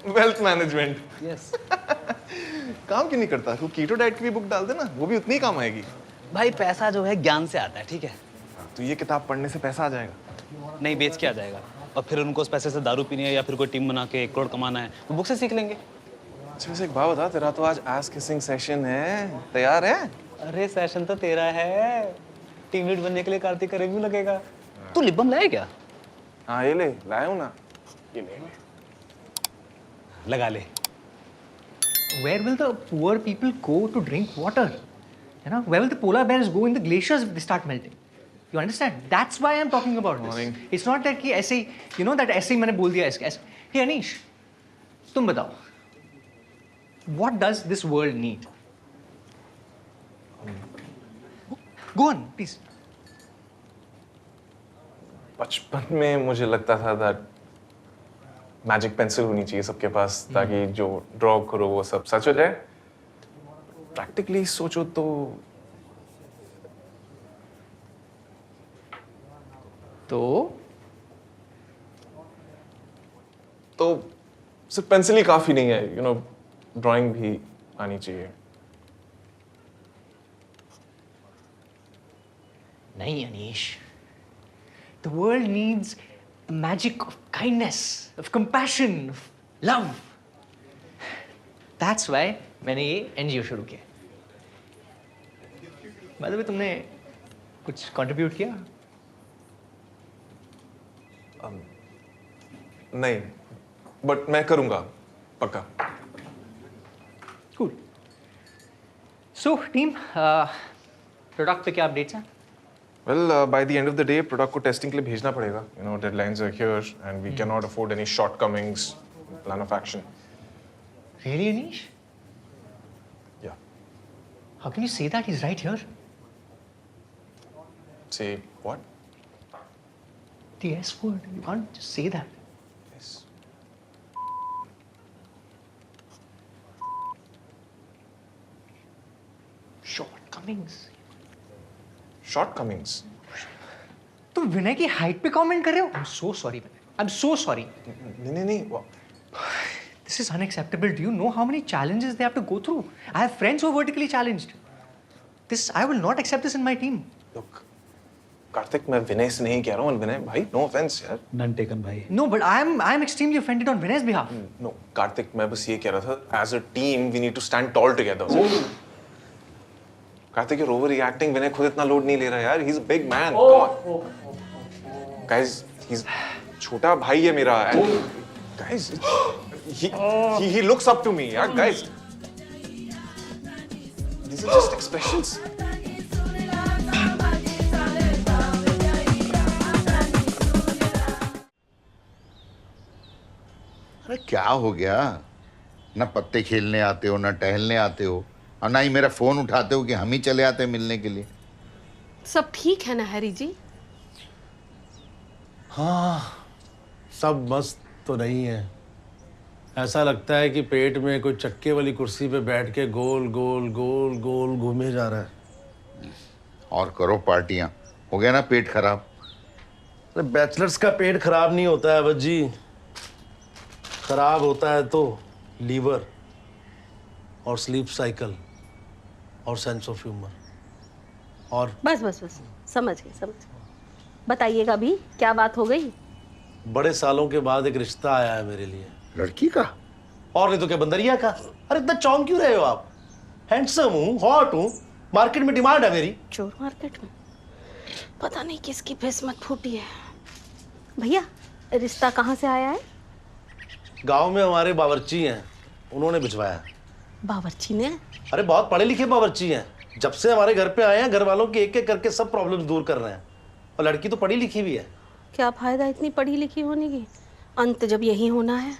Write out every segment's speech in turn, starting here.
Wealth management. Yes. काम क्यों नहीं करता? तू कीटो डाइट की भी बुक डाल दे ना, वो भी उतनी ही काम आएगी। भाई पैसा जो है ज्ञान से आता है, ठीक है? तो ये किताब पढ़ने से पैसा आ जाएगा? नहीं, बेच के आ जाएगा। और फिर उनको उस पैसे से दारू पीनी है या फिर कोई टीम बना के 1 करोड़ कमाना है, वो बुक से सीख लेंगे। अच्छा वैसे एक बात बता, तेरा तो आज एस किसिंग सेशन है, तैयार है? अरे सेशन तो तेरा है, टीम लीड बनने के लिए कार्तिक का रिव्यू लगेगा। तू लिप बाम लाया क्या? हाँ ये ले, लाया हूँ ना, ये ले। लगा ले। Where will the poor people go to drink water? You know, where will the polar bears go in the glaciers if they start melting? You understand? That's why I'm talking about this. Morning. It's not that कि ऐसे ही, you know that ऐसे ही मैंने बोल दिया ऐसे। Hey Anish, तुम बताओ, what does this world need? Go on, please. बचपन में मुझे लगता था that मैजिक पेंसिल होनी चाहिए सबके पास, ताकि जो ड्रॉ करो वो सब सच हो जाए। प्रैक्टिकली सोचो तो सिर्फ पेंसिल ही काफी नहीं है, यू नो, ड्राइंग भी आनी चाहिए। नहीं Anish, the world needs the magic of kindness, of compassion, of love. That's why मैंने ये NGO शुरू किया। by the way, तुमने कुछ contribute किया? नहीं, बट मैं करूंगा पक्का। Cool. So team, प्रोडक्ट पे क्या updates हैं? Well, by the end of the day, product को टेस्टिंग के लिए भेजना पड़ेगा। You know, deadlines are here, and we cannot afford any shortcomings. Plan of action. Really Anish? Yeah. How can you say that? He's right here. Say what? The S word. You can't just say that. Yes. Shortcomings. Shortcomings. तुम विनय की height पे comment कर रहे हो? I'm so sorry Vinay. I'm so sorry. नहीं। This is unacceptable. Do you know how many challenges they have to go through? I have friends who are vertically challenged. I will not accept this in my team. Look, Kartik, मैं विनय से नहीं कह रहा हूँ, विनय भाई, no offense यार। None taken भाई। No, but I'm extremely offended on Vinay's behalf. No, Kartik, मैं बस ये कह रहा था, as a team we need to stand tall together. Kartik, you're overreacting. विनय खुद इतना लोड नहीं ले रहा यार. He's a big man. Come on. Guys, he's छोटा भाई है मेरा. Guys, he looks up to me. यार, guys. These are just expressions. अरे क्या हो गया? ना पत्ते खेलने आते हो, ना टहलने आते हो, और ना ही मेरा फोन उठाते हो कि हम ही चले आते हैं मिलने के लिए। सब ठीक है ना हैरी जी? हाँ, सब मस्त तो नहीं है। ऐसा लगता है कि पेट में कोई चक्के वाली कुर्सी पे बैठ के गोल गोल गोल गोल घूमे जा रहा है। और करो पार्टियां, हो गया ना पेट खराब। अरे बैचलर्स का पेट खराब नहीं होता है अवध जी, खराब होता है तो लीवर और स्लीप साइकिल और सेंस ऑफ ह्यूमर। और बस समझ गए। बताइएगा भी, क्या बात हो गई? बड़े सालों के बाद एक रिश्ता आया है मेरे लिए। लड़की का? और नहीं तो क्या, बंदरिया का। अरे इतना चौंक क्यों रहे हो आप? हैंडसम हूँ, हॉट हूँ, मार्केट में डिमांड है मेरी। चोर मार्केट में? पता नहीं किसकी किस्मत फूटी है। भैया, रिश्ता कहाँ से आया है? गांव में हमारे बावर्ची हैं, उन्होंने भिजवाया। बावर्ची ने? अरे बहुत पढ़े लिखे बावर्ची हैं, जब से हमारे घर पे आए हैं घर वालों की एक एक करके सब प्रॉब्लम्स दूर कर रहे हैं। और लड़की तो पढ़ी लिखी भी है। क्या फायदा इतनी पढ़ी लिखी होने की, अंत जब यही होना है।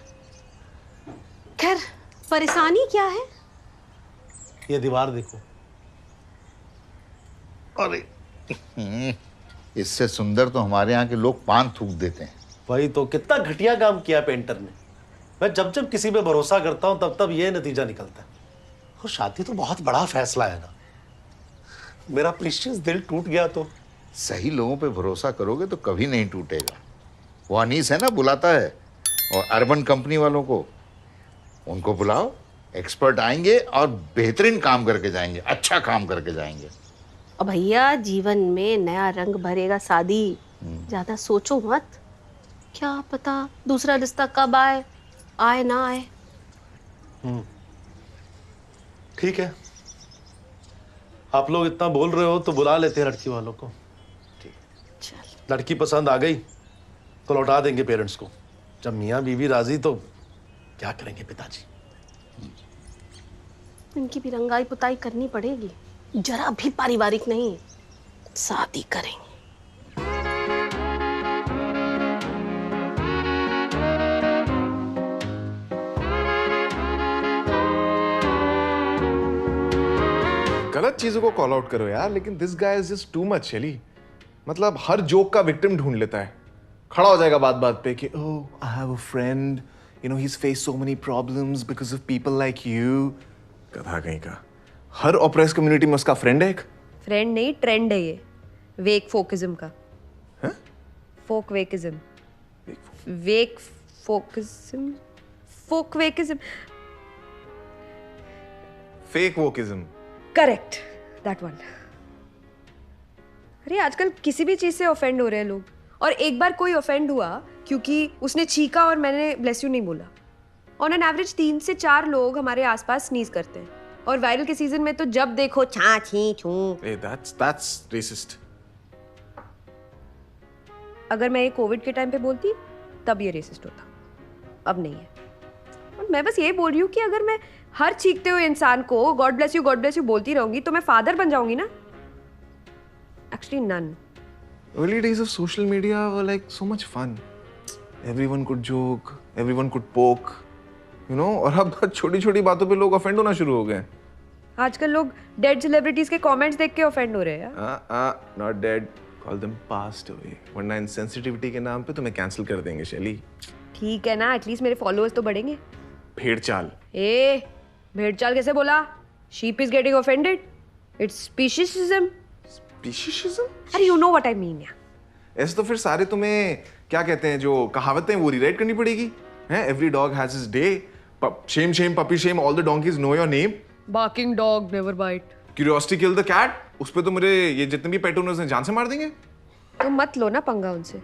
खैर, परेशानी क्या है? ये दीवार देखो। अरे इससे सुंदर तो हमारे यहाँ के लोग पान थूक देते हैं। वही तो, कितना घटिया काम किया पेंटर ने। मैं जब जब किसी पे भरोसा करता हूँ तब तब ये नतीजा निकलता है। और शादी तो बहुत बड़ा फैसला है ना, मेरा प्रीशियस दिल टूट गया तो। सही लोगों पे भरोसा करोगे तो कभी नहीं टूटेगा। वो अनीस है ना, बुलाता है, और अर्बन कंपनी वालों को, उनको बुलाओ, एक्सपर्ट आएंगे और बेहतरीन काम करके जाएंगे, अच्छा काम करके जाएंगे। और भैया जीवन में नया रंग भरेगा शादी, ज्यादा सोचो मत, क्या पता दूसरा रिश्ता कब आए, आए ना आए। ठीक है, आप लोग इतना बोल रहे हो तो बुला लेते हैं लड़की वालों को। चल लड़की पसंद आ गई तो लौटा देंगे पेरेंट्स को। जब मियाँ बीवी राजी तो क्या करेंगे पिताजी। इनकी भी रंगाई पुताई करनी पड़ेगी, जरा भी पारिवारिक नहीं, शादी करेंगे। गलत चीजों को कॉल आउट करो यार, लेकिन this guy is just too much शैली। मतलब हर जोक का विक्टिम ढूंढ लेता है, खड़ा हो जाएगा बात बात पे कि oh I have a friend, you know he has faced so many problems because of people like you. कथा कहीं का, हर ऑप्रेस कम्युनिटी में उसका फ्रेंड है एक। फ्रेंड नहीं, ट्रेंड है ये, वेक फोकिज्म का। हैं? Fok wakism, wake fokism, fok wakism, fake wokism. Correct, that one. अरे आजकल किसी भी चीज से ऑफेंड हो रहे हैं लोग, और एक बार कोई ऑफेंड हुआ क्योंकि उसने छींका और मैंने ब्लेस यू नहीं बोला। ऑन एन एवरेज 3 से 4 लोग हमारे आसपास स्नीज करते हैं, और वायरल के सीजन में तो जब देखो छा छी छू। That's racist. अगर मैं ये कोविड के टाइम पे बोलती तब ये रेसिस्ट होता, अब नहीं है। और मैं बस ये बोल रही हूँ कि अगर मैं हर चीखते हुए इंसान को गॉड ब्लेस यू बोलती रहूंगी तो मैं फादर बन जाऊंगी ना। Actually nun. Early days of social media were like so much fun. Everyone could joke, everyone could poke, you know. और अब छोटी छोटी बातों पे लोग ऑफेंड होना शुरू हो गए। आजकल लोग डेड सेलिब्रिटीज के कमेंट्स देख के ऑफेंड हो रहे हैं। Not dead, call them passed away. वरना insensitivity के नाम पे तुम्हें कैंसिल कर देंगे शैली। ठीक है ना, एटलीस्ट मेरे फॉलोअर्स तो बढ़ेंगे। भेड़ चाल। भेड़ चाल कैसे बोला? Sheep is getting offended, it's speciesism. Speciesism? अरे you know what I mean यार। ऐसे तो फिर सारे तुम्हें क्या कहते हैं जो कहावतें वो रीराइट करनी पड़ेगी हैं। Every dog has his day, shame shame puppy shame, all the donkeys know your name, barking dog never bite, curiosity kill the cat. उस पे तो मेरे ये जितने भी पेट ओनर्स हैं जान से मार देंगे। तो मत लो ना पंगा उनसे।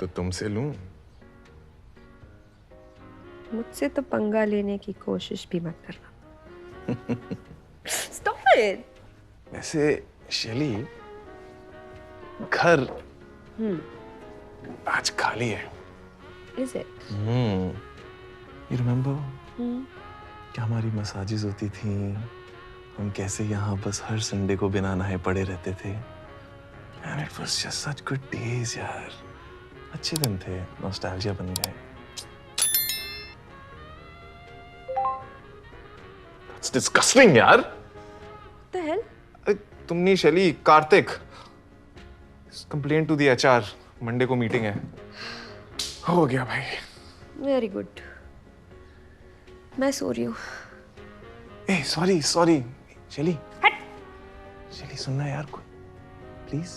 तो तुमसे लूं? मुझसे तो पंगा लेने की कोशिश भी मत करना। Stop it. वैसे शैली घर आज खाली है। Is it? You remember? क्या हमारी मसाजेस होती थी, हम कैसे यहाँ बस हर संडे को बिना नहाए पड़े रहते थे। And it was just such good days यार, अच्छे दिन थे, नॉस्टैल्जिया बन गए। That's disgusting यार। What the hell? अरे तुम नहीं Shaily, Kartik. Complain to the HR, Monday को मीटिंग है। हो गया भाई। Very good. मैं सो रही हूँ। ए सॉरी शैली। शैली सुनना यार, कोई प्लीज।